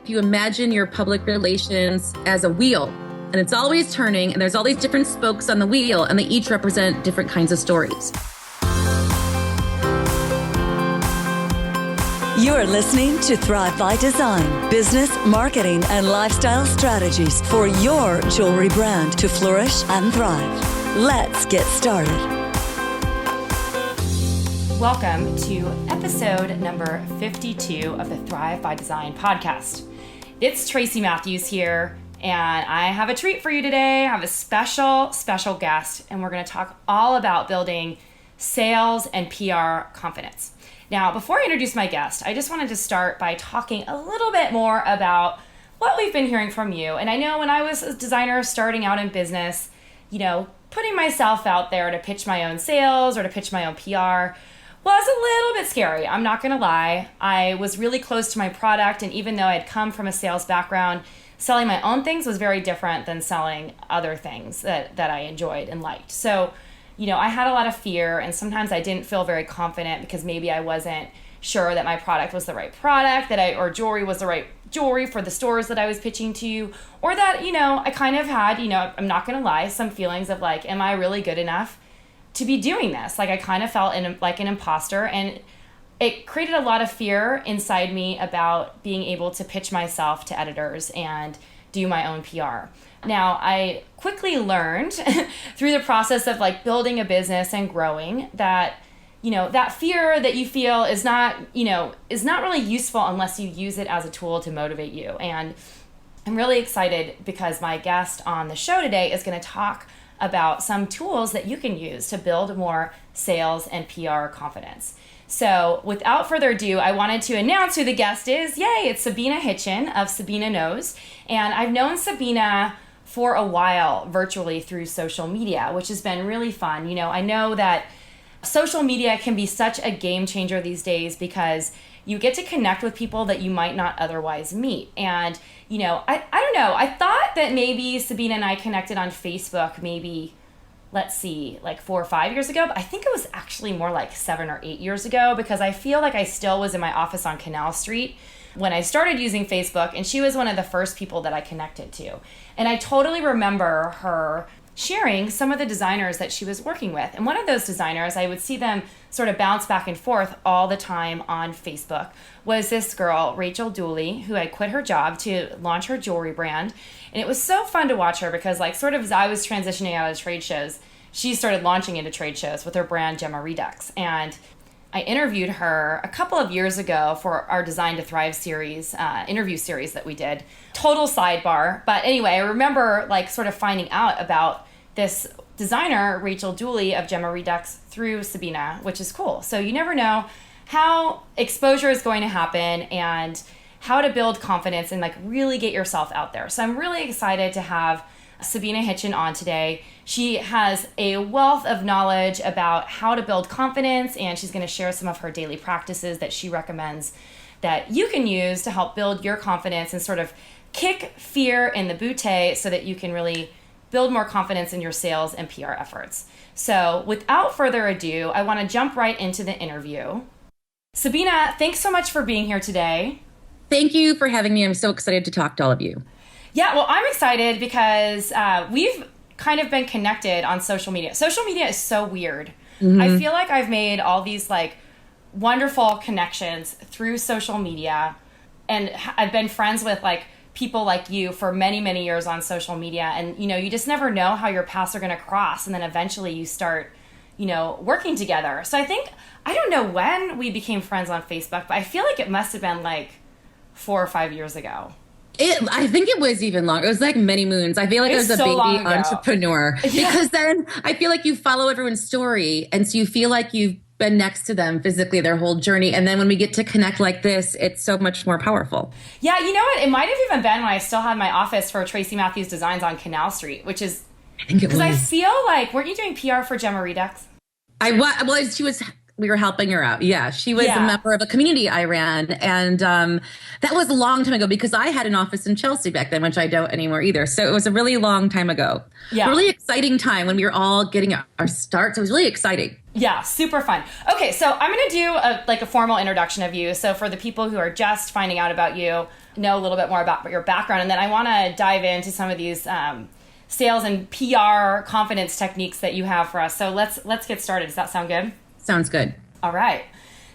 If you imagine your public relations as a wheel, and it's always turning, and there's all these different spokes on the wheel, and they each represent different kinds of stories. You're listening to Thrive by Design, business, marketing, and lifestyle strategies for your jewelry brand to flourish and thrive. Let's get started. Welcome to episode number 52 of the Thrive by Design podcast. It's Tracy Matthews here, and I have a treat for you today. I have a special guest, and we're going to talk all about building sales and PR confidence. Now, before I introduce my guest, I just wanted to start by talking a little bit more about what we've been hearing from you. And I know when I was a designer starting out in business, putting myself out there to pitch my own sales or to pitch my own PR was a little bit scary. I'm not going to lie. I was really close to my product, and even though I'd come from a sales background, selling my own things was very different than selling other things that I enjoyed and liked. So, I had a lot of fear, and sometimes I didn't feel very confident because maybe I wasn't sure that my product was the right product, or jewelry was the right jewelry for the stores that I was pitching to, or that, I kind of had, I'm not going to lie, some feelings of like, am I really good enough to be doing this? Like I kind of felt like an imposter, and it created a lot of fear inside me about being able to pitch myself to editors and do my own PR. Now, I quickly learned through the process of like building a business and growing that, that fear that you feel is not really useful unless you use it as a tool to motivate you. And I'm really excited because my guest on the show today is going to talk about some tools that you can use to build more sales and PR confidence. So without further ado, I wanted to announce who the guest is. Yay, it's Sabina Hitchen of Sabina Knows. And I've known Sabina for a while virtually through social media, which has been really fun. I know that social media can be such a game changer these days because you get to connect with people that you might not otherwise meet. And, I don't know, I thought that maybe Sabina and I connected on Facebook maybe, let's see, like 4 or 5 years ago, but I think it was actually more like 7 or 8 years ago because I feel like I still was in my office on Canal Street when I started using Facebook, and she was one of the first people that I connected to. And I totally remember her sharing some of the designers that she was working with. And one of those designers, I would see them sort of bounce back and forth all the time on Facebook, was this girl, Rachel Dooley, who had quit her job to launch her jewelry brand. And it was so fun to watch her because like sort of as I was transitioning out of trade shows, she started launching into trade shows with her brand Gemma Redux. And I interviewed her a couple of years ago for our Design to Thrive series, interview series that we did. Total sidebar. But anyway, I remember like sort of finding out about this designer, Rachel Dooley of Gemma Redux, through Sabina, which is cool. So you never know how exposure is going to happen and how to build confidence and like really get yourself out there. So I'm really excited to have Sabina Hitchen on today. She has a wealth of knowledge about how to build confidence, and she's going to share some of her daily practices that she recommends that you can use to help build your confidence and sort of kick fear in the bootay so that you can really build more confidence in your sales and PR efforts. So without further ado, I want to jump right into the interview. Sabina, thanks so much for being here today. Thank you for having me. I'm so excited to talk to all of you. Yeah, well, I'm excited because we've kind of been connected on social media. Social media is so weird. Mm-hmm. I feel like I've made all these like wonderful connections through social media, and I've been friends with like people like you for many, many years on social media. And, you just never know how your paths are going to cross. And then eventually you start, working together. So I don't know when we became friends on Facebook, but I feel like it must have been like 4 or 5 years ago. I think it was even longer. It was like many moons. I feel like I was a baby entrepreneur because then I feel like you follow everyone's story. And so you feel like you've been next to them physically their whole journey. And then when we get to connect like this, it's so much more powerful. Yeah, you know what? It might have even been when I still had my office for Tracy Matthews Designs on Canal Street, which is, I think it was. Because I feel like, weren't you doing PR for Gemma Redux? Well, she was We were helping her out. Yeah. She was a member of a community I ran. And that was a long time ago because I had an office in Chelsea back then, which I don't anymore either. So it was a really long time ago. Yeah. A really exciting time when we were all getting our starts. It was really exciting. Yeah, super fun. Okay, so I'm going to do a formal introduction of you. So for the people who are just finding out about you, know a little bit more about your background. And then I want to dive into some of these sales and PR confidence techniques that you have for us. So let's get started. Does that sound good? Sounds good. All right.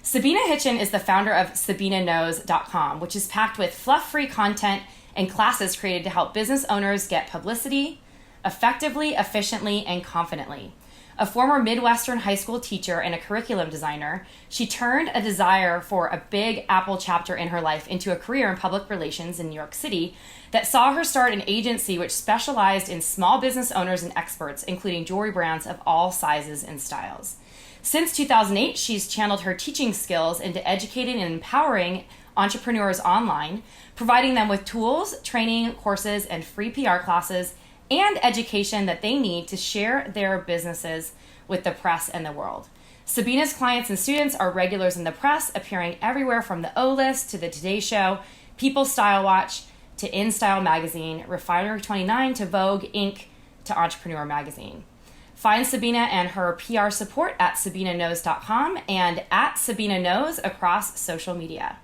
Sabina Hitchen is the founder of SabinaKnows.com, which is packed with fluff-free content and classes created to help business owners get publicity effectively, efficiently, and confidently. A former Midwestern high school teacher and a curriculum designer, she turned a desire for a big Apple chapter in her life into a career in public relations in New York City that saw her start an agency which specialized in small business owners and experts, including jewelry brands of all sizes and styles. Since 2008, she's channeled her teaching skills into educating and empowering entrepreneurs online, providing them with tools, training, courses, and free PR classes and education that they need to share their businesses with the press and the world. Sabina's clients and students are regulars in the press, appearing everywhere from the O-List to the Today Show, People's Style Watch to InStyle Magazine, Refinery 29 to Vogue Inc. to Entrepreneur Magazine. Find Sabina and her PR support at SabinaKnows.com and at Sabina Knows across social media.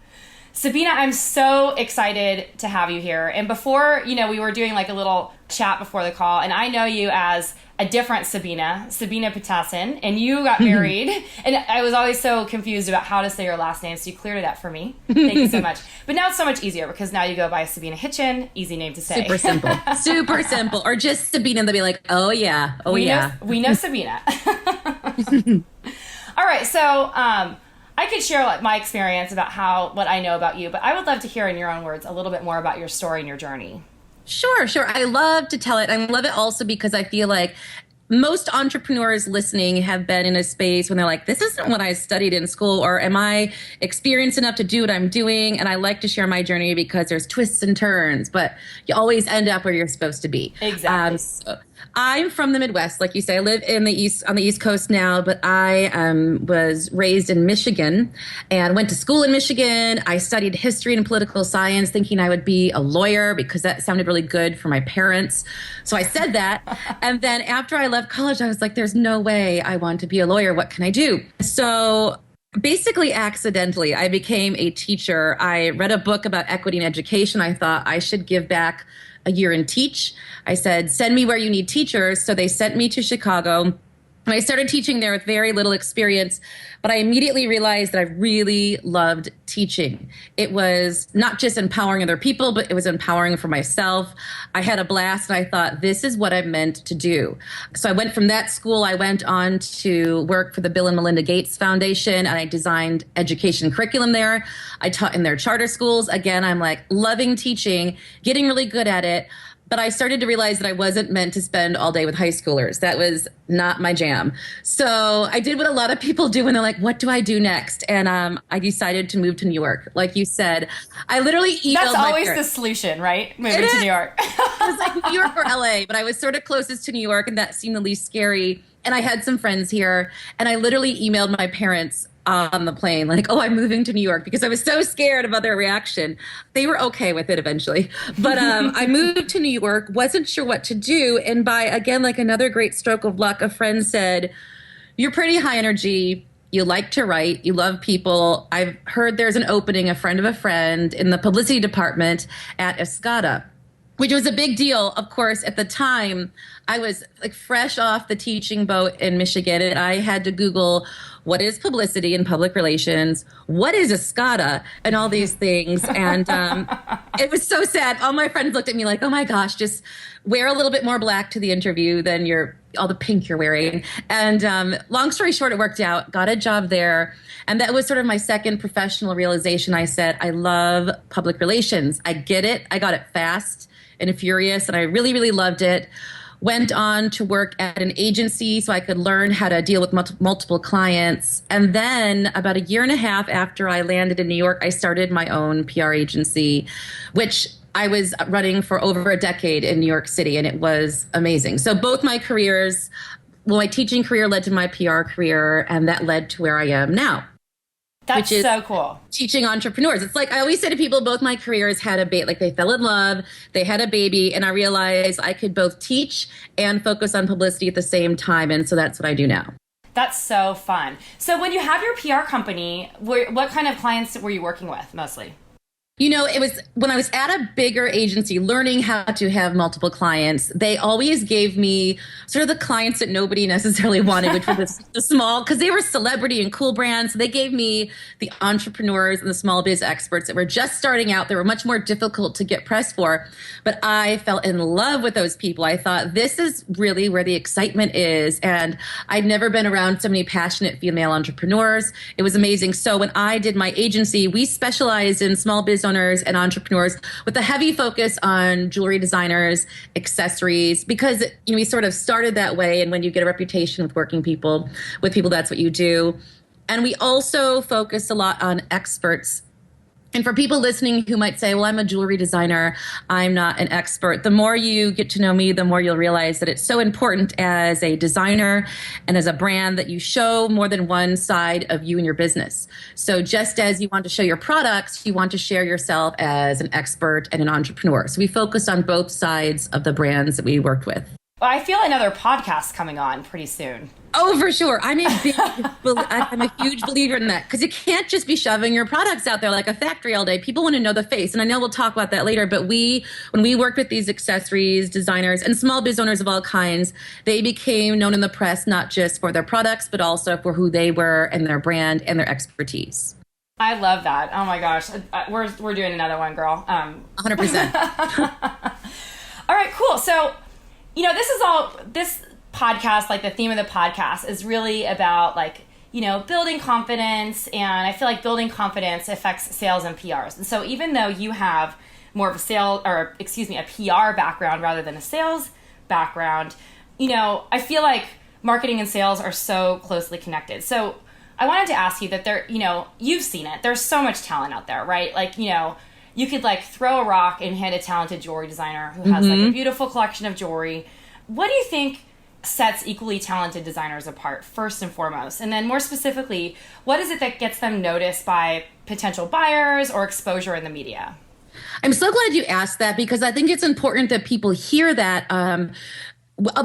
Sabina, I'm so excited to have you here. And before, we were doing like a little chat before the call, and I know you as a different Sabina Potassin, and you got married. And I was always so confused about how to say your last name, so you cleared it up for me. Thank you so much. But now it's so much easier because now you go by Sabina Hitchen, easy name to say. Super simple. Super simple. Or just Sabina, they'll be like, oh yeah, we know Sabina. All right, so I could share my experience about what I know about you, but I would love to hear in your own words a little bit more about your story and your journey. Sure. I love to tell it. I love it also because I feel like most entrepreneurs listening have been in a space when they're like, this isn't what I studied in school, or am I experienced enough to do what I'm doing? And I like to share my journey because there's twists and turns, but you always end up where you're supposed to be. Exactly. So I'm from the Midwest. Like you say, I live on the East Coast now, but I was raised in Michigan and went to school in Michigan. I studied history and political science, thinking I would be a lawyer because that sounded really good for my parents. So I said that. And then after I left college, I was like, there's no way I want to be a lawyer. What can I do? So basically, accidentally, I became a teacher. I read a book about equity in education. I thought I should give back a year and teach. I said, send me where you need teachers. So they sent me to Chicago. And I started teaching there with very little experience, but I immediately realized that I really loved teaching. It was not just empowering other people, but it was empowering for myself. I had a blast and I thought, this is what I'm meant to do. So I went from that school, I went on to work for the Bill and Melinda Gates Foundation, and I designed education curriculum there. I taught in their charter schools. Again, I'm like loving teaching, getting really good at it. But I started to realize that I wasn't meant to spend all day with high schoolers. That was not my jam. So I did what a lot of people do when they're like, what do I do next? And I decided to move to New York. Like you said, I literally emailed That's always my the solution, right? Moving to New York. It was like New York or LA, but I was sort of closest to New York, and that seemed the least scary. And I had some friends here, and I literally emailed my parents on the plane, like, oh, I'm moving to New York, because I was so scared about their reaction. They were okay with it eventually. But I moved to New York, wasn't sure what to do. And by, again, like another great stroke of luck, a friend said, you're pretty high energy. You like to write. You love people. I've heard there's an opening, a friend of a friend, in the publicity department at Escada, which was a big deal. Of course, at the time, I was like fresh off the teaching boat in Michigan, and I had to Google what is publicity and public relations, what is Escada, and all these things. And it was so sad. All my friends looked at me like, oh my gosh, just wear a little bit more black to the interview than all the pink you're wearing. And long story short, it worked out, got a job there. And that was sort of my second professional realization. I said, I love public relations. I get it. I got it fast and furious, and I really, really loved it. Went on to work at an agency so I could learn how to deal with multiple clients. And then about a year and a half after I landed in New York, I started my own PR agency, which I was running for over a decade in New York City, and it was amazing. So both my careers well, my teaching career led to my PR career, and that led to where I am now. That's so cool. Teaching entrepreneurs. It's like I always say to people, both my careers had a baby, like they fell in love, they had a baby, and I realized I could both teach and focus on publicity at the same time. And so that's what I do now. That's so fun. So when you have your PR company, what kind of clients were you working with mostly? You know, it was when I was at a bigger agency learning how to have multiple clients, they always gave me sort of the clients that nobody necessarily wanted, which were the small, because they were celebrity and cool brands. So they gave me the entrepreneurs and the small biz experts that were just starting out. They were much more difficult to get press for. But I fell in love with those people. I thought this is really where the excitement is. And I'd never been around so many passionate female entrepreneurs. It was amazing. So when I did my agency, we specialized in small biz owners and entrepreneurs with a heavy focus on jewelry designers, accessories, because we sort of started that way. And when you get a reputation with working people, with people, that's what you do. And we also focused a lot on experts. And for people listening who might say, well, I'm a jewelry designer, I'm not an expert. The more you get to know me, the more you'll realize that it's so important as a designer and as a brand that you show more than one side of you and your business. So just as you want to show your products, you want to share yourself as an expert and an entrepreneur. So we focused on both sides of the brands that we worked with. Well, I feel another podcast coming on pretty soon. Oh, for sure. I'm a huge believer in that, because you can't just be shoving your products out there like a factory all day. People want to know the face. And I know we'll talk about that later. But when we worked with these accessories, designers, and small biz owners of all kinds, they became known in the press, not just for their products, but also for who they were and their brand and their expertise. I love that. Oh my gosh. We're doing another one, girl. 100%. All right, cool. So, this podcast, like the theme of the podcast is really about building confidence. And I feel like building confidence affects sales and PRs. And so even though you have more of a PR background rather than a sales background, I feel like marketing and sales are so closely connected. So I wanted to ask you that you've seen it. There's so much talent out there, right? You could throw a rock and hit a talented jewelry designer who has a beautiful collection of jewelry. What do you think sets equally talented designers apart, first and foremost? And then more specifically, what is it that gets them noticed by potential buyers or exposure in the media? I'm so glad you asked that, because I think it's important that people hear that.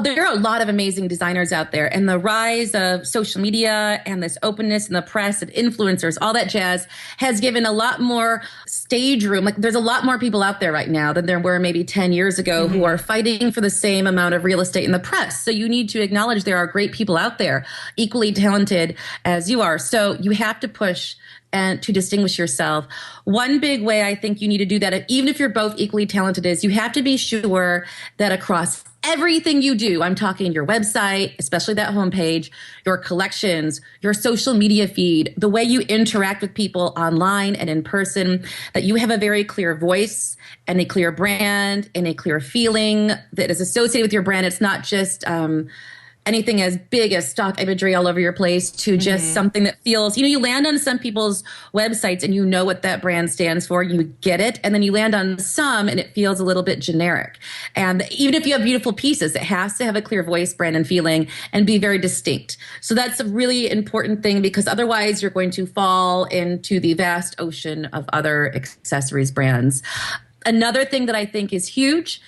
There are a lot of amazing designers out there, and the rise of social media and this openness in the press and influencers, all that jazz, has given a lot more stage room. There's a lot more people out there right now than there were maybe 10 years ago who are fighting for the same amount of real estate in the press. So you need to acknowledge there are great people out there, equally talented as you are. So you have to push and to distinguish yourself. One big way I think you need to do that, even if you're both equally talented, is you have to be sure that across everything you do, I'm talking your website, especially that homepage, your collections, your social media feed, the way you interact with people online and in person, that you have a very clear voice and a clear brand and a clear feeling that is associated with your brand. It's not just anything as big as stock imagery all over your place to just something that feels, you land on some people's websites and you know what that brand stands for, you get it. And then you land on some and it feels a little bit generic. And even if you have beautiful pieces, it has to have a clear voice, brand, and feeling and be very distinct. So that's a really important thing, because otherwise you're going to fall into the vast ocean of other accessories brands. Another thing that I think is huge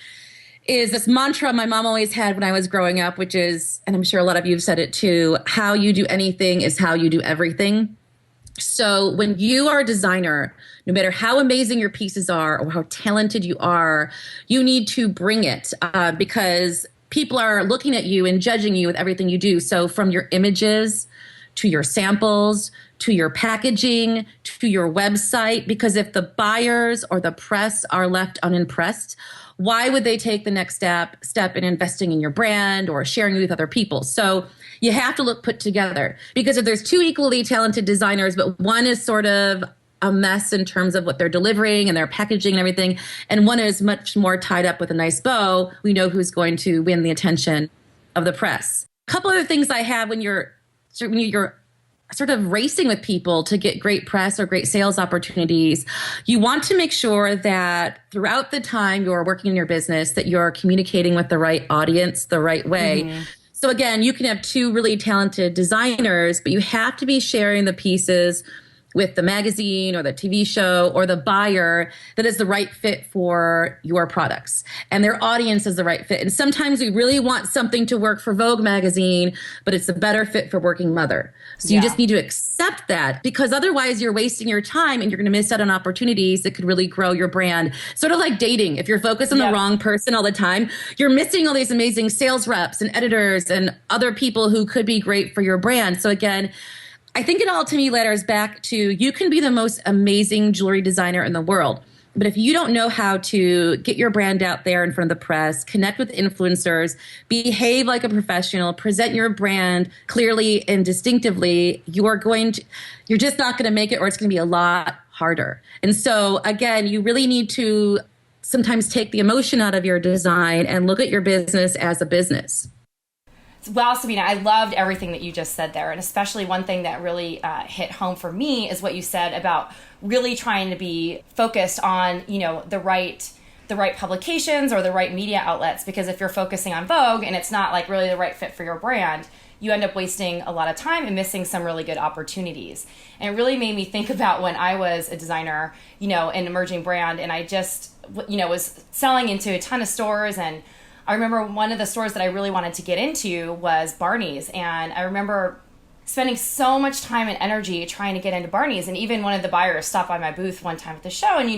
is this mantra my mom always had when I was growing up, which is, and I'm sure a lot of you have said it too, how you do anything is how you do everything. So when you are a designer, no matter how amazing your pieces are or how talented you are, you need to bring it because people are looking at you and judging you with everything you do. So from your images to your samples, to your packaging, to your website, because if the buyers or the press are left unimpressed, why would they take the next step in investing in your brand or sharing it with other people? So you have to look put together, because if there's two equally talented designers, but one is sort of a mess in terms of what they're delivering and their packaging and everything, and one is much more tied up with a nice bow, we know who's going to win the attention of the press. A couple other things I have when you're sort of racing with people to get great press or great sales opportunities, you want to make sure that throughout the time you're working in your business that you're communicating with the right audience the right way. So So again, you can have two really talented designers, but you have to be sharing the pieces with the magazine or the TV show or the buyer that is the right fit for your products, and their audience is the right fit. And sometimes we really want something to work for Vogue magazine, but it's a better fit for working mother. So you just need to accept that, because otherwise you're wasting your time and you're going to miss out on opportunities that could really grow your brand. Sort of like dating. If you're focused on the wrong person all the time, you're missing all these amazing sales reps and editors and other people who could be great for your brand. So again, I think it all, to me, ladders back to, you can be the most amazing jewelry designer in the world, but if you don't know how to get your brand out there in front of the press, connect with influencers, behave like a professional, present your brand clearly and distinctively, you're just not going to make it, or it's going to be a lot harder. And so again, you really need to sometimes take the emotion out of your design and look at your business as a business. Wow, Sabina, I loved everything that you just said there. And especially one thing that really hit home for me is what you said about really trying to be focused on, the right publications or the right media outlets. Because if you're focusing on Vogue and it's not like really the right fit for your brand, you end up wasting a lot of time and missing some really good opportunities. And it really made me think about when I was a designer, an emerging brand, and I just, was selling into a ton of stores. And I remember one of the stores that I really wanted to get into was Barney's. And I remember spending so much time and energy trying to get into Barney's. And even one of the buyers stopped by my booth one time at the show. And,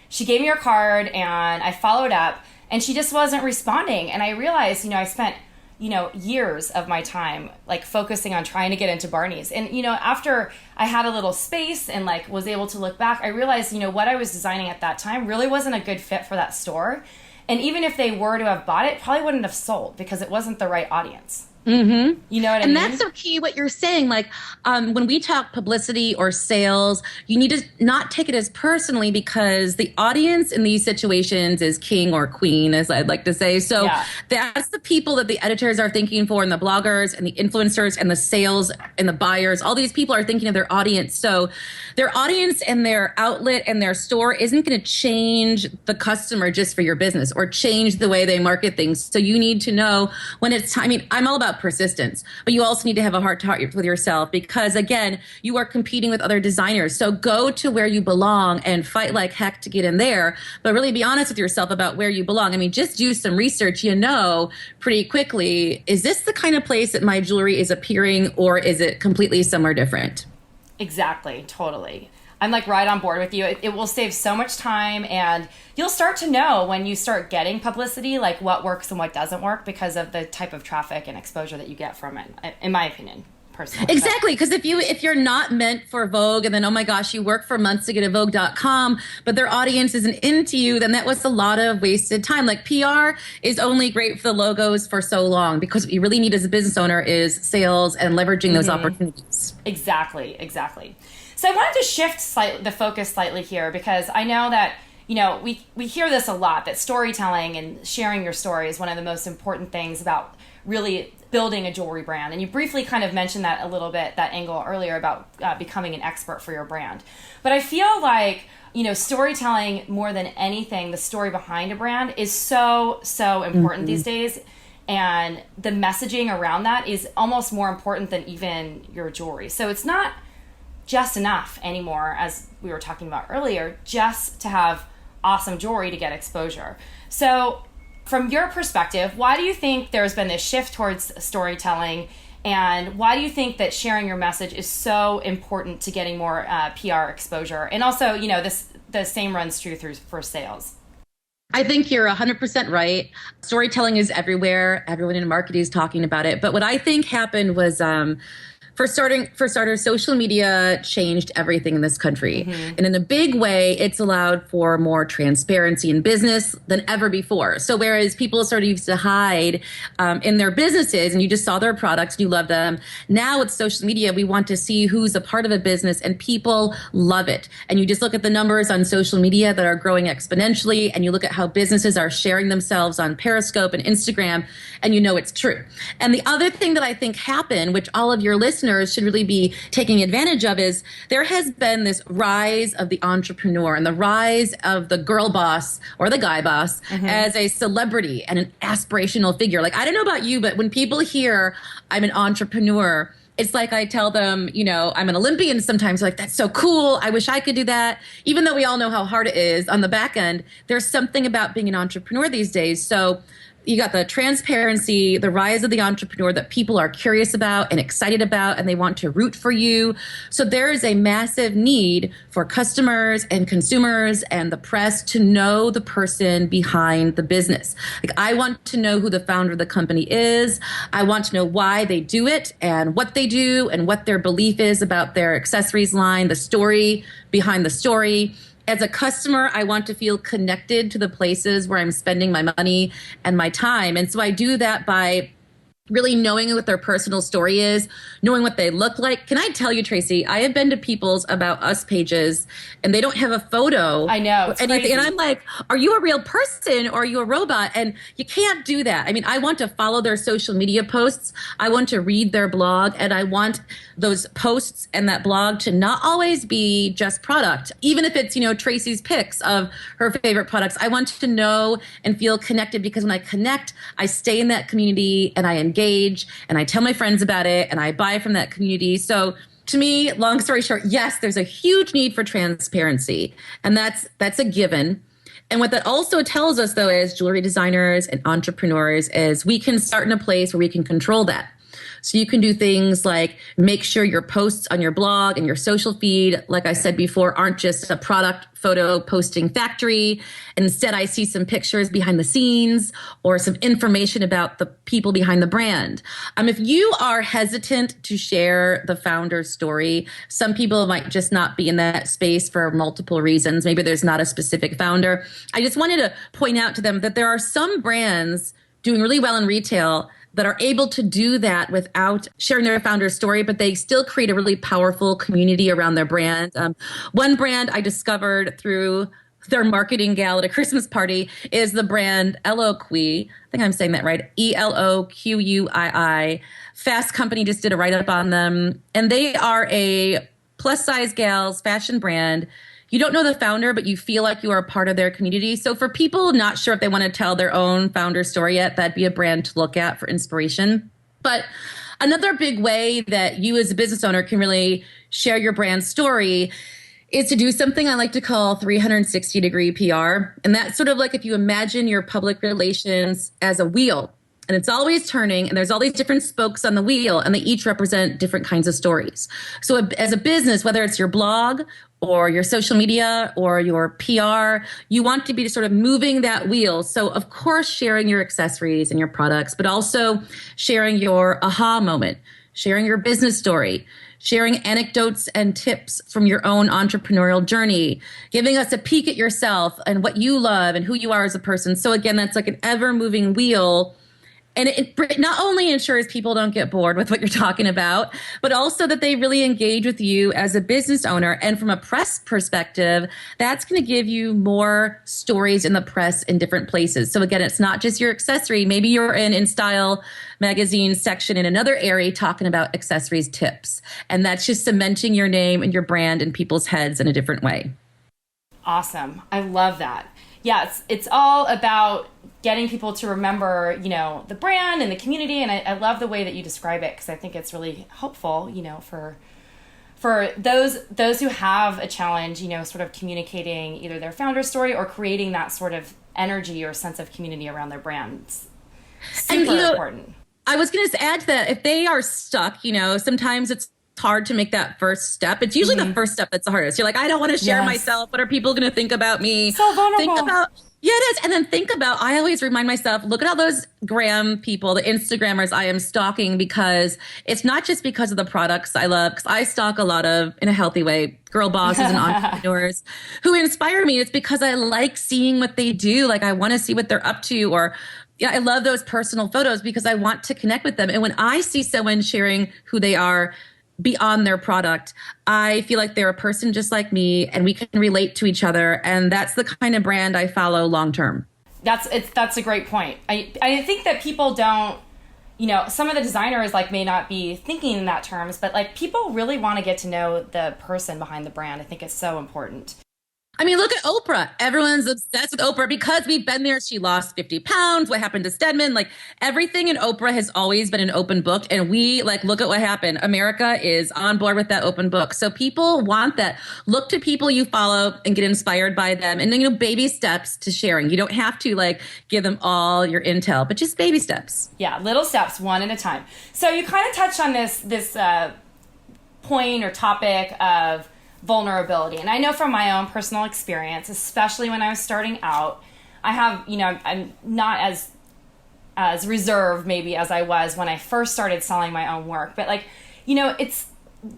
she gave me her card and I followed up and she just wasn't responding. And I realized, I spent, years of my time like focusing on trying to get into Barney's. And, after I had a little space and like was able to look back, I realized, what I was designing at that time really wasn't a good fit for that store. And even if they were to have bought it, probably wouldn't have sold because it wasn't the right audience. Mm-hmm. You know what I mean? mean? And that's so key what you're saying. Like when we talk publicity or sales, you need to not take it as personally, because the audience in these situations is king or queen, as I'd like to say. So that's the people that the editors are thinking for, and the bloggers and the influencers and the sales and the buyers. All these people are thinking of their audience. So their audience and their outlet and their store isn't going to change the customer just for your business or change the way they market things. So you need to know when it's time. I mean, I'm all about persistence, but you also need to have a heart-to-heart with yourself, because again, you are competing with other designers. So go to where you belong and fight like heck to get in there, but really be honest with yourself about where you belong. I mean, just do some research, pretty quickly, is this the kind of place that my jewelry is appearing, or is it completely somewhere different? Exactly. Totally. I'm like right on board with you. It will save so much time, and you'll start to know when you start getting publicity, like what works and what doesn't work because of the type of traffic and exposure that you get from it, in my opinion, personally. Exactly. Because if you're not meant for Vogue, and then, oh my gosh, you work for months to get a Vogue.com, but their audience isn't into you, then that was a lot of wasted time. Like PR is only great for the logos for so long, because what you really need as a business owner is sales and leveraging those opportunities. Exactly. So I wanted to shift the focus slightly here, because I know that, we hear this a lot, that storytelling and sharing your story is one of the most important things about really building a jewelry brand. And you briefly kind of mentioned that a little bit, that angle earlier about becoming an expert for your brand. But I feel like, storytelling more than anything, the story behind a brand is so important these days. And the messaging around that is almost more important than even your jewelry. So it's not just enough anymore, as we were talking about earlier, just to have awesome jewelry to get exposure. So from your perspective, why do you think there's been this shift towards storytelling, and why do you think that sharing your message is so important to getting more PR exposure? And also, the same runs true for sales. I think you're 100% right. Storytelling is everywhere. Everyone in marketing is talking about it. But what I think happened was, for starters, social media changed everything in this country. Mm-hmm. And in a big way, it's allowed for more transparency in business than ever before. So whereas people sort of used to hide in their businesses, and you just saw their products and you love them, now with social media, we want to see who's a part of a business, and people love it. And you just look at the numbers on social media that are growing exponentially, and you look at how businesses are sharing themselves on Periscope and Instagram, and it's true. And the other thing that I think happened, which all of your listeners listeners should really be taking advantage of is there has been this rise of the entrepreneur and the rise of the girl boss or the guy boss as a celebrity and an aspirational figure. Like, I don't know about you, but when people hear I'm an entrepreneur, it's like I tell them, I'm an Olympian sometimes. Like, that's so cool. I wish I could do that. Even though we all know how hard it is on the back end, there's something about being an entrepreneur these days. So you got the transparency, the rise of the entrepreneur that people are curious about and excited about, and they want to root for you. So there is a massive need for customers and consumers and the press to know the person behind the business. Like, I want to know who the founder of the company is. I want to know why they do it and what they do and what their belief is about their accessories line, the story behind the story. As a customer, I want to feel connected to the places where I'm spending my money and my time. And so I do that by really knowing what their personal story is, knowing what they look like. Can I tell you, Tracy, I have been to people's About Us pages and they don't have a photo. I know. It's crazy. And I'm like, are you a real person or are you a robot? And you can't do that. I mean, I want to follow their social media posts. I want to read their blog, and I want those posts and that blog to not always be just product. Even if it's, Tracy's pics of her favorite products, I want to know and feel connected, because when I connect, I stay in that community and I engage and I tell my friends about it and I buy from that community. So to me, long story short, yes, there's a huge need for transparency, and that's a given. And what that also tells us, though, as jewelry designers and entrepreneurs, is we can start in a place where we can control that. So you can do things like make sure your posts on your blog and your social feed, like I said before, aren't just a product photo posting factory. Instead, I see some pictures behind the scenes or some information about the people behind the brand. If you are hesitant to share the founder's story, some people might just not be in that space for multiple reasons. Maybe there's not a specific founder. I just wanted to point out to them that there are some brands doing really well in retail that are able to do that without sharing their founder's story, but they still create a really powerful community around their brand. One brand I discovered through their marketing gal at a Christmas party is the brand Eloquii. I think I'm saying that right. Eloquii. Fast Company just did a write-up on them. And they are a plus-size gals fashion brand. You don't know the founder, but you feel like you are a part of their community. So for people not sure if they want to tell their own founder story yet, that'd be a brand to look at for inspiration. But another big way that you as a business owner can really share your brand story is to do something I like to call 360-degree PR. And that's sort of like if you imagine your public relations as a wheel. And it's always turning, and there's all these different spokes on the wheel, and they each represent different kinds of stories. So as a business, whether it's your blog or your social media or your PR, you want to be sort of moving that wheel. So of course, sharing your accessories and your products, but also sharing your aha moment, sharing your business story, sharing anecdotes and tips from your own entrepreneurial journey, giving us a peek at yourself and what you love and who you are as a person. So again, that's like an ever-moving wheel. And it not only ensures people don't get bored with what you're talking about, but also that they really engage with you as a business owner. And from a press perspective, that's going to give you more stories in the press in different places. So again, it's not just your accessory. Maybe you're in Style magazine section in another area talking about accessories tips. And that's just cementing your name and your brand in people's heads in a different way. Awesome. I love that. Yeah, it's all about getting people to remember, the brand and the community. And I love the way that you describe it, because I think it's really helpful, for those who have a challenge, sort of communicating either their founder story or creating that sort of energy or sense of community around their brands. Super important. I was going to add to that, if they are stuck, sometimes it's hard to make that first step. It's usually the first step that's the hardest. You're like, I don't want to share myself. What are people going to think about me? So vulnerable. Yeah, it is. And then think about, I always remind myself, look at all those gram people, the Instagrammers I am stalking, because it's not just because of the products I love, because I stalk a lot of, in a healthy way, girl bosses and entrepreneurs who inspire me. It's because I like seeing what they do. Like, I want to see what they're up to, or I love those personal photos because I want to connect with them. And when I see someone sharing who they are beyond their product, I feel like they're a person just like me, and we can relate to each other. And that's the kind of brand I follow long term. That's a great point. I think that people don't, some of the designers like may not be thinking in that terms, but like people really want to get to know the person behind the brand. I think it's so important. I mean, look at Oprah. Everyone's obsessed with Oprah because we've been there. She lost 50 pounds. What happened to Stedman? Like everything in Oprah has always been an open book. And we like, look at what happened. America is on board with that open book. So people want that. Look to people you follow and get inspired by them. And then, baby steps to sharing. You don't have to like give them all your intel, but just baby steps. Yeah, little steps, one at a time. So you kind of touched on this point or topic of vulnerability. And I know from my own personal experience, especially when I was starting out, I have, I'm not as reserved maybe as I was when I first started selling my own work. But like, it's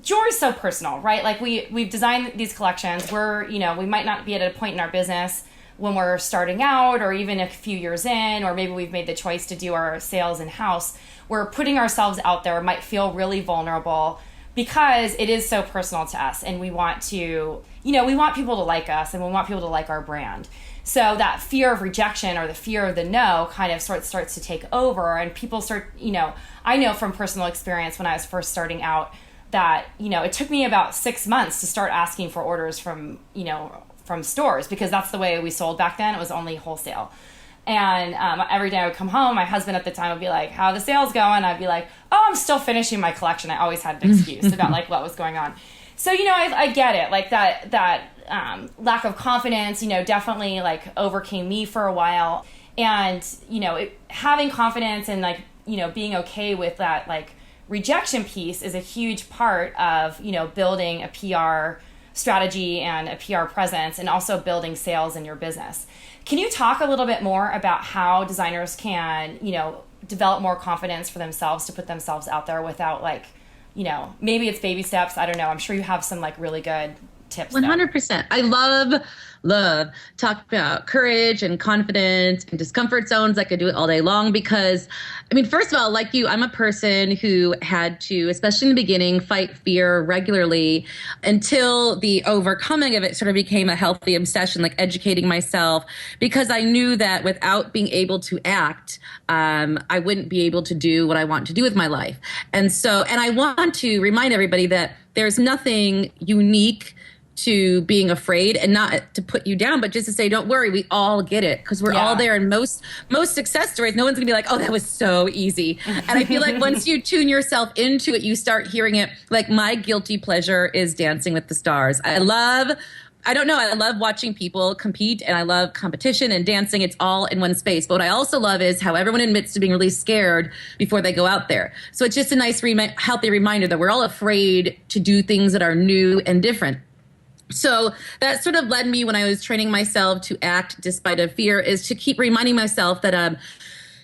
jewelry's so personal, right? Like we've designed these collections. We might not be at a point in our business when we're starting out or even a few years in, or maybe we've made the choice to do our sales in-house. We're putting ourselves out there, might feel really vulnerable, because it is so personal to us, and we want to, we want people to like us, and we want people to like our brand. So that fear of rejection or the fear of the no kind of starts to take over, and people start, I know from personal experience when I was first starting out that, it took me about 6 months to start asking for orders from stores, because that's the way we sold back then. It was only wholesale. And every day I would come home, my husband at the time would be like, how are the sales going? I'd be like, oh, I'm still finishing my collection. I always had an excuse about like what was going on. So, I get it. Like that lack of confidence, definitely like overcame me for a while. And, having confidence and like, being okay with that like rejection piece is a huge part of, building a PR strategy and a PR presence, and also building sales in your business. Can you talk a little bit more about how designers can, develop more confidence for themselves to put themselves out there without like, maybe it's baby steps. I don't know. I'm sure you have some like really good tips. 100%. I love talk about courage and confidence and discomfort zones. I could do it all day long because, first of all, like you, I'm a person who had to, especially in the beginning, fight fear regularly until the overcoming of it sort of became a healthy obsession, like educating myself, because I knew that without being able to act, I wouldn't be able to do what I want to do with my life. And I want to remind everybody that there's nothing unique to being afraid, and not to put you down, but just to say, don't worry, we all get it, because we're all there. And most success stories, no one's gonna be like, oh, that was so easy. And I feel like once you tune yourself into it, you start hearing it. Like my guilty pleasure is Dancing with the Stars. I love watching people compete, and I love competition and dancing. It's all in one space. But what I also love is how everyone admits to being really scared before they go out there. So it's just a nice, healthy reminder that we're all afraid to do things that are new and different. So that sort of led me, when I was training myself to act despite a fear, is to keep reminding myself that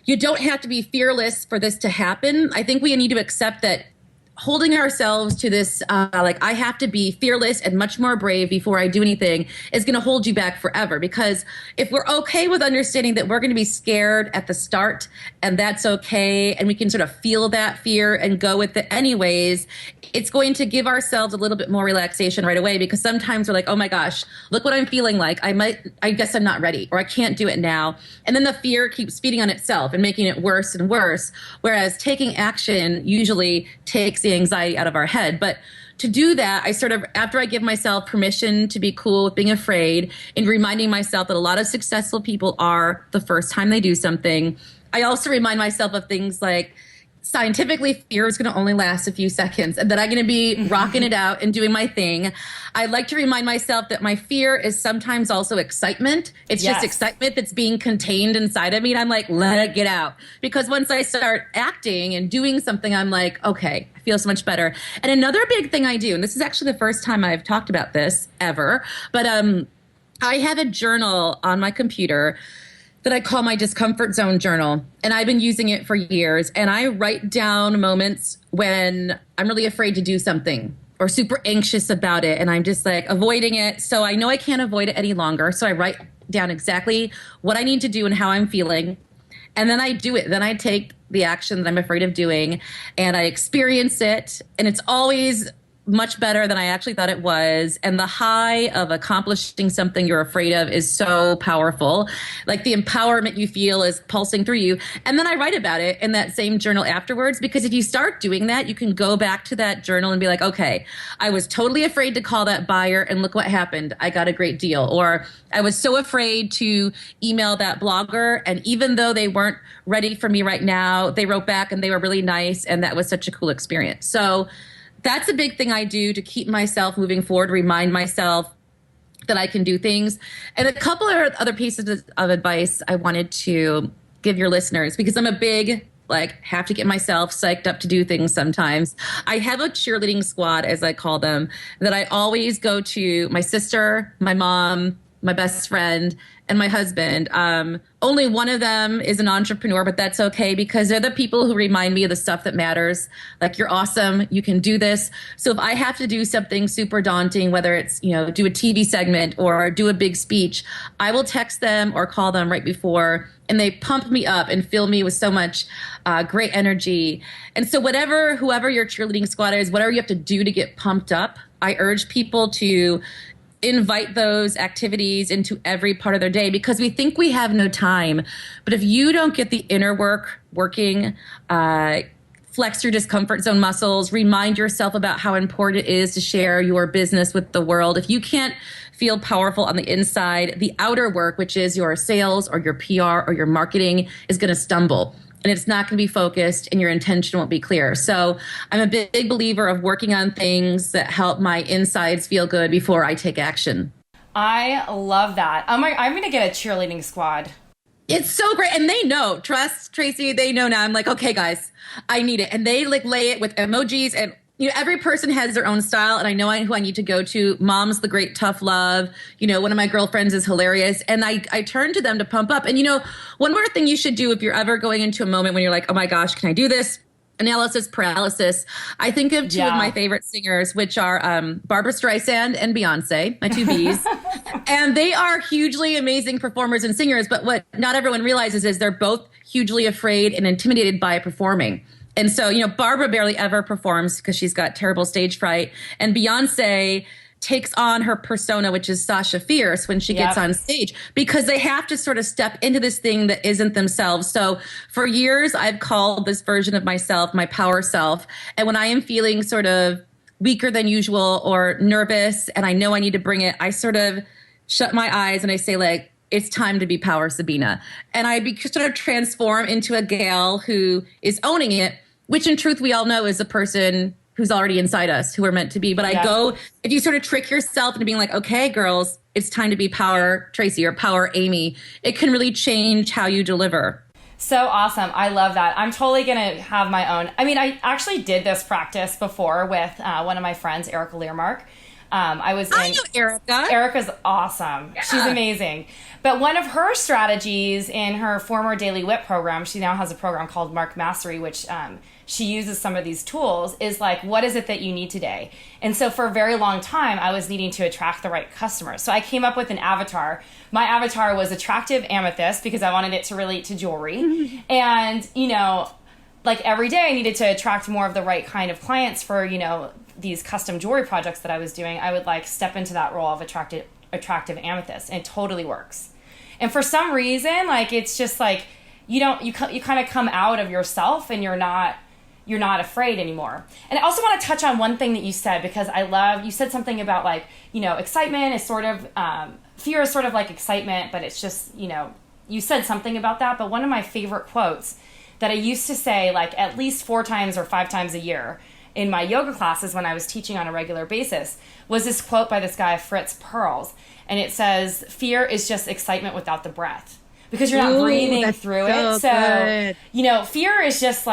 you don't have to be fearless for this to happen. I think we need to accept that holding ourselves to this, I have to be fearless and much more brave before I do anything, is going to hold you back forever. Because if we're okay with understanding that we're going to be scared at the start, and that's okay, and we can sort of feel that fear and go with it anyways, it's going to give ourselves a little bit more relaxation right away. Because sometimes we're like, oh my gosh, look what I'm feeling like. I guess I'm not ready, or I can't do it now. And then the fear keeps feeding on itself and making it worse and worse. Whereas taking action usually takes the anxiety out of our head. But to do that, I sort of, after I give myself permission to be cool with being afraid, and reminding myself that a lot of successful people are the first time they do something, I also remind myself of things like, scientifically, fear is going to only last a few seconds, and that I'm going to be rocking it out and doing my thing. I like to remind myself that my fear is sometimes also excitement. It's just excitement that's being contained inside of me. And I'm like, let it get out. Because once I start acting and doing something, I'm like, okay, I feel so much better. And another big thing I do, and this is actually the first time I've talked about this ever, but I have a journal on my computer that I call my Discomfort Zone journal. And I've been using it for years. And I write down moments when I'm really afraid to do something or super anxious about it, and I'm just like avoiding it. So I know I can't avoid it any longer. So I write down exactly what I need to do and how I'm feeling. And then I do it. Then I take the action that I'm afraid of doing, and I experience it. And it's always much better than I actually thought it was. And the high of accomplishing something you're afraid of is so powerful. Like the empowerment you feel is pulsing through you. And then I write about it in that same journal afterwards, because if you start doing that, you can go back to that journal and be like, okay, I was totally afraid to call that buyer and look what happened. I got a great deal. Or I was so afraid to email that blogger. And even though they weren't ready for me right now, they wrote back and they were really nice. And that was such a cool experience. So that's a big thing I do to keep myself moving forward, remind myself that I can do things. And a couple of other pieces of advice I wanted to give your listeners, because I'm a big, have to get myself psyched up to do things sometimes. I have a cheerleading squad, as I call them, that I always go to: my sister, my mom, my best friend, and my husband. Only one of them is an entrepreneur, but that's okay, because they're the people who remind me of the stuff that matters. Like, you're awesome. You can do this. So if I have to do something super daunting, whether it's, do a TV segment or do a big speech, I will text them or call them right before, and they pump me up and fill me with so much great energy. And so whoever your cheerleading squad is, whatever you have to do to get pumped up, I urge people to invite those activities into every part of their day, because we think we have no time. But if you don't get the inner work working, flex your discomfort zone muscles, remind yourself about how important it is to share your business with the world. If you can't feel powerful on the inside, the outer work, which is your sales or your PR or your marketing, is going to stumble. And it's not going to be focused, and your intention won't be clear. So I'm a big believer of working on things that help my insides feel good before I take action. I love that. I'm going to get a cheerleading squad. It's so great. And they know, trust Tracy, they know now. I'm like, okay, guys, I need it. And they lay it with emojis, and every person has their own style, and I know who I need to go to. Mom's the great tough love. One of my girlfriends is hilarious, and I turn to them to pump up. And one more thing you should do if you're ever going into a moment when you're like, oh my gosh, can I do this? Analysis paralysis. I think of two of my favorite singers, which are Barbra Streisand and Beyonce, my two Bs. And they are hugely amazing performers and singers, but what not everyone realizes is they're both hugely afraid and intimidated by performing. And so, Barbara barely ever performs because she's got terrible stage fright. And Beyonce takes on her persona, which is Sasha Fierce, when she gets on stage, because they have to sort of step into this thing that isn't themselves. So for years, I've called this version of myself my power self. And when I am feeling sort of weaker than usual or nervous, and I know I need to bring it, I sort of shut my eyes and I say, it's time to be power Sabina. And I sort of transform into a gal who is owning it, which in truth we all know is a person who's already inside us, who we're meant to be. But I go, if you sort of trick yourself into being like, okay, girls, it's time to be power Tracy or power Amy, it can really change how you deliver. So awesome. I love that. I'm totally going to have my own. I mean, I actually did this practice before with one of my friends, Erica Learmark. I know Erica. Erica's awesome. Yeah. She's amazing. But one of her strategies in her former Daily Whip program, she now has a program called Mark Mastery, which she uses some of these tools, is what is it that you need today? And so for a very long time, I was needing to attract the right customers. So I came up with an avatar. My avatar was attractive amethyst because I wanted it to relate to jewelry. And, every day I needed to attract more of the right kind of clients for, these custom jewelry projects that I was doing. I would step into that role of attractive amethyst, and it totally works. And for some reason, it's just you kind of come out of yourself, and you're not afraid anymore. And I also want to touch on one thing that you said, because you said something about excitement is sort of fear is sort of like excitement, but it's just you said something about that. But one of my favorite quotes that I used to say at least 4 times or 5 times a year in my yoga classes when I was teaching on a regular basis was this quote by this guy, Fritz Perls. And it says, fear is just excitement without the breath, because you're not breathing through it. So, fear is just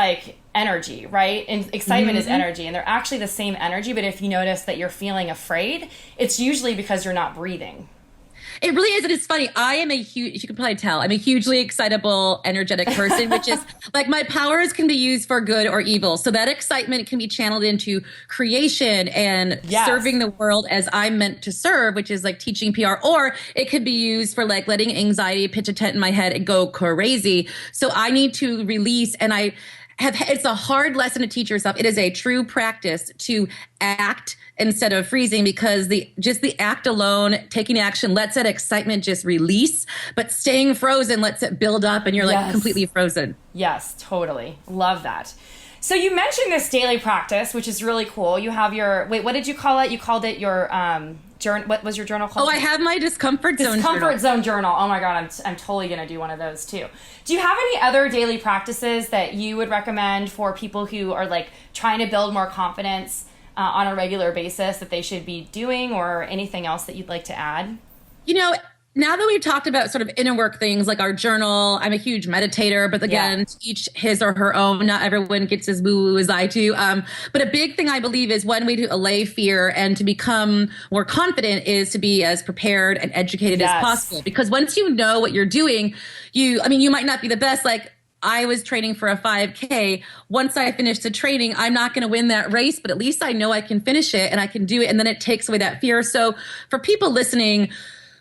energy, right? And excitement is energy, and they're actually the same energy. But if you notice that you're feeling afraid, it's usually because you're not breathing. It really is. And it's funny. I am you can probably tell, I'm a hugely excitable, energetic person, which is my powers can be used for good or evil. So that excitement can be channeled into creation and serving the world as I'm meant to serve, which is teaching PR, or it could be used for letting anxiety pitch a tent in my head and go crazy. So I need to release. And it's a hard lesson to teach yourself. It is a true practice to act instead of freezing, because the act alone, taking action, lets that excitement just release, but staying frozen lets it build up and you're like completely frozen. Yes, totally. Love that. So you mentioned this daily practice, which is really cool. You have your, what did you call it? You called it your journal. What was your journal called? Oh, I have my Discomfort Zone journal. Oh my God, I'm totally going to do one of those too. Do you have any other daily practices that you would recommend for people who are like trying to build more confidence on a regular basis that they should be doing, or anything else that you'd like to add? Now that we've talked about sort of inner work things like our journal, I'm a huge meditator, but again, each his or her own. Not everyone gets as woo-woo as I do. But a big thing I believe is one way to allay fear and to become more confident is to be as prepared and educated as possible. Because once you know what you're doing, you might not be the best. Like, I was training for a 5K. Once I finish the training, I'm not going to win that race, but at least I know I can finish it and I can do it. And then it takes away that fear. So for people listening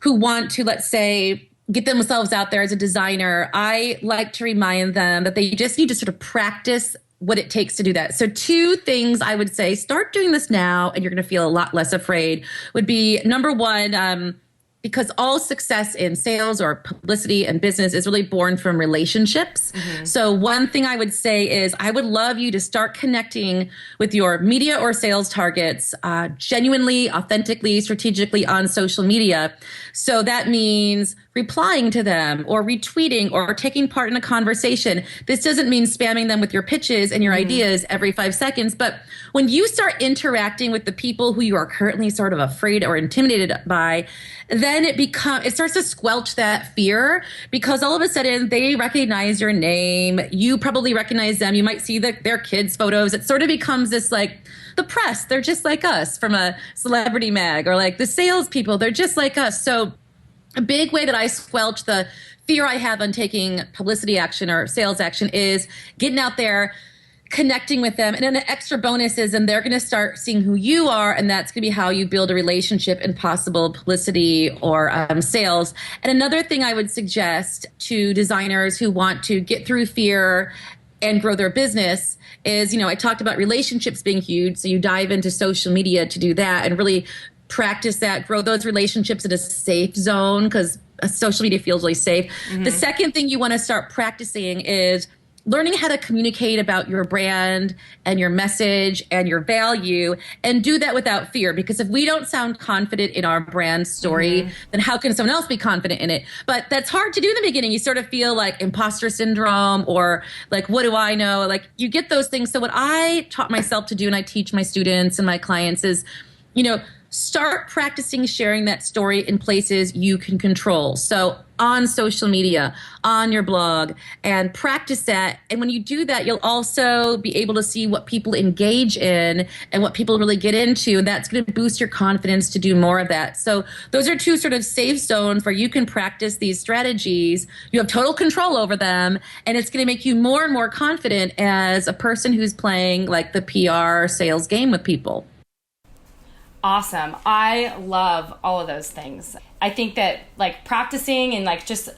who want to, let's say, get themselves out there as a designer, I like to remind them that they just need to sort of practice what it takes to do that. So 2 things I would say, start doing this now and you're going to feel a lot less afraid, would be number 1, because all success in sales or publicity and business is really born from relationships. Mm-hmm. So one thing I would say is I would love you to start connecting with your media or sales targets genuinely, authentically, strategically on social media. So that means replying to them or retweeting or taking part in a conversation. This doesn't mean spamming them with your pitches and your ideas every 5 seconds, but when you start interacting with the people who you are currently sort of afraid or intimidated by, then it starts to squelch that fear, because all of a sudden they recognize your name. You probably recognize them. You might see their kids' photos. It sort of becomes this like the press. They're just like us from a celebrity mag, or like the salespeople. They're just like us. So a big way that I squelch the fear I have on taking publicity action or sales action is getting out there, connecting with them. And then an extra bonus is, and they're going to start seeing who you are, and that's going to be how you build a relationship in possible publicity or sales. And another thing I would suggest to designers who want to get through fear and grow their business is, I talked about relationships being huge. So you dive into social media to do that and really practice that, grow those relationships in a safe zone, because social media feels really safe. Mm-hmm. The second thing you want to start practicing is learning how to communicate about your brand and your message and your value, and do that without fear. Because if we don't sound confident in our brand story, then how can someone else be confident in it? But that's hard to do in the beginning. You sort of feel like imposter syndrome, or like, what do I know? Like, you get those things. So what I taught myself to do, and I teach my students and my clients, is, start practicing sharing that story in places you can control. So on social media, on your blog, and practice that. And when you do that, you'll also be able to see what people engage in and what people really get into. And that's going to boost your confidence to do more of that. So those are 2 sort of safe zones where you can practice these strategies. You have total control over them, and it's going to make you more and more confident as a person who's playing like the PR sales game with people. Awesome. I love all of those things. I think that like practicing and like just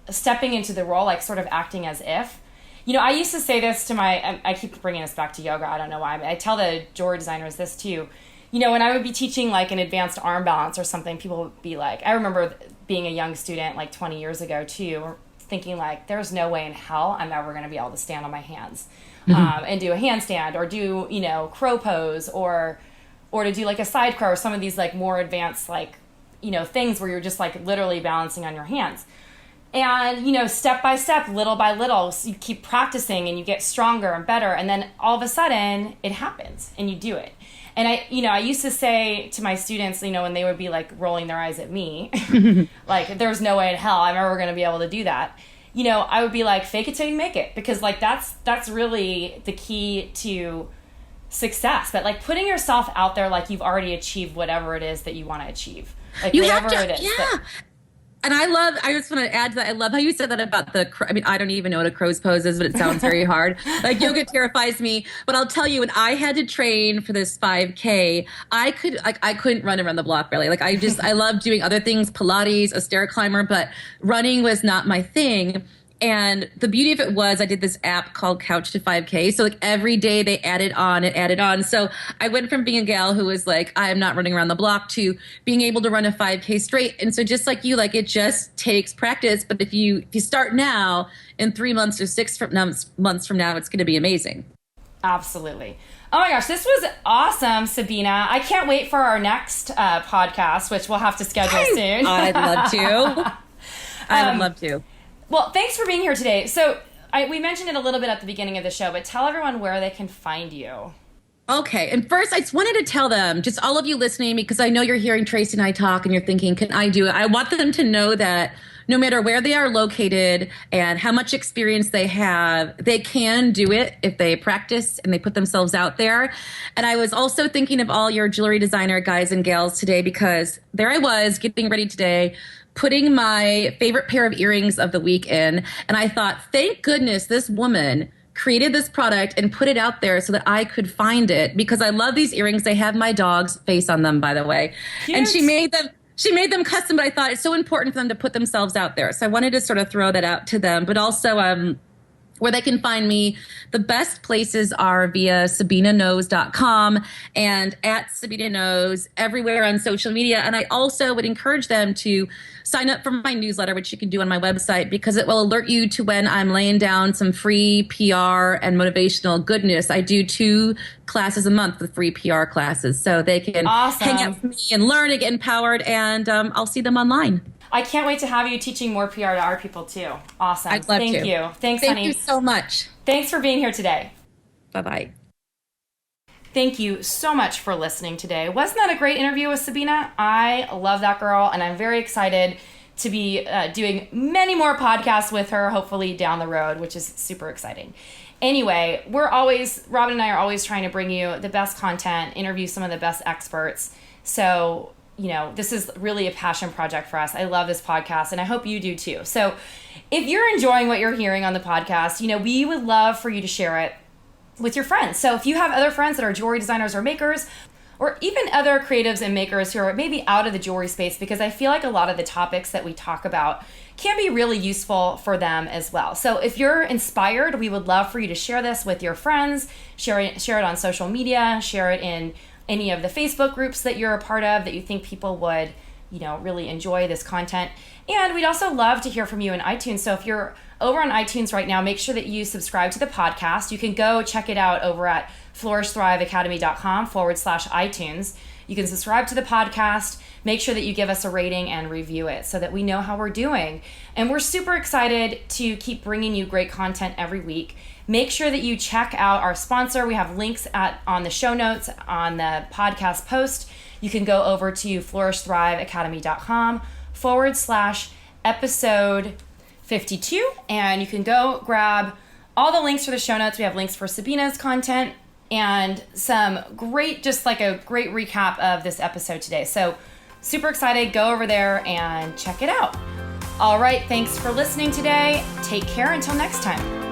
stepping into the role, like sort of acting as if, I used to say this to I keep bringing this back to yoga. I don't know why. I tell the jewelry designers this too. When I would be teaching like an advanced arm balance or something, people would be like, I remember being a young student like 20 years ago too, thinking like, there's no way in hell I'm ever going to be able to stand on my hands and do a handstand or do, crow pose or to do like a side crow or some of these like more advanced like, things where you're just like literally balancing on your hands. And, step by step, little by little, so you keep practicing and you get stronger and better. And then all of a sudden it happens and you do it. And I used to say to my students, when they would be like rolling their eyes at me, like there's no way in hell I'm ever going to be able to do that. I would be like, fake it till you make it, because like that's really the key to success. But like putting yourself out there like you've already achieved whatever it is that you want to achieve, like you whatever have to, it is. Yeah. And I just want to add to that. I love how you said that about I don't even know what a crow's pose is, but it sounds very hard. Like yoga terrifies me. But I'll tell you, when I had to train for this 5K, I couldn't run around the block really. Like I love doing other things, Pilates, a stair climber, but running was not my thing. And the beauty of it was I did this app called Couch to 5K. So like every day they added on. So I went from being a gal who was like, I'm not running around the block to being able to run a 5K straight. And so just like you, like it just takes practice. But if you start now, in 3 months or 6 months from now, it's going to be amazing. Absolutely. Oh my gosh, this was awesome, Sabina. I can't wait for our next podcast, which we'll have to schedule soon. I'd love to. I would love to. Well, thanks for being here today. So we mentioned it a little bit at the beginning of the show, but tell everyone where they can find you. Okay. And first, I just wanted to tell them, just all of you listening, because I know you're hearing Tracy and I talk and you're thinking, can I do it? I want them to know that no matter where they are located and how much experience they have, they can do it if they practice and they put themselves out there. And I was also thinking of all your jewelry designer guys and gals today, because there I was getting ready today, putting my favorite pair of earrings of the week in. And I thought, thank goodness this woman created this product and put it out there so that I could find it, because I love these earrings. They have my dog's face on them, by the way. Cute. And she made them custom, but I thought it's so important for them to put themselves out there. So I wanted to sort of throw that out to them, but also where they can find me, the best places are via sabinaknows.com and at Sabina Knows everywhere on social media. And I also would encourage them to sign up for my newsletter, which you can do on my website, because it will alert you to when I'm laying down some free PR and motivational goodness. I do 2 classes a month with free PR classes, so they can hang out with me and learn and get empowered, and I'll see them online. I can't wait to have you teaching more PR to our people too. Awesome. I'd love to. Thank you. Thanks, honey. Thank you so much. Thanks for being here today. Bye-bye. Thank you so much for listening today. Wasn't that a great interview with Sabina? I love that girl, and I'm very excited to be doing many more podcasts with her, hopefully down the road, which is super exciting. Anyway, Robin and I are always trying to bring you the best content, interview some of the best experts. So, this is really a passion project for us. I love this podcast, and I hope you do too. So if you're enjoying what you're hearing on the podcast, we would love for you to share it with your friends. So if you have other friends that are jewelry designers or makers, or even other creatives and makers who are maybe out of the jewelry space, because I feel like a lot of the topics that we talk about can be really useful for them as well. So if you're inspired, we would love for you to share this with your friends, share it on social media, share it in any of the Facebook groups that you're a part of that you think people would, really enjoy this content. And we'd also love to hear from you in iTunes. So if you're over on iTunes right now, make sure that you subscribe to the podcast. You can go check it out over at flourishthriveacademy.com/iTunes. You can subscribe to the podcast. Make sure that you give us a rating and review it so that we know how we're doing. And we're super excited to keep bringing you great content every week. Make sure that you check out our sponsor. We have links on the show notes on the podcast post. You can go over to flourishthriveacademy.com/episode 52, and you can go grab all the links for the show notes. We have links for Sabina's content and some great recap of this episode today. So super excited. Go over there and check it out. All right. Thanks for listening today. Take care until next time.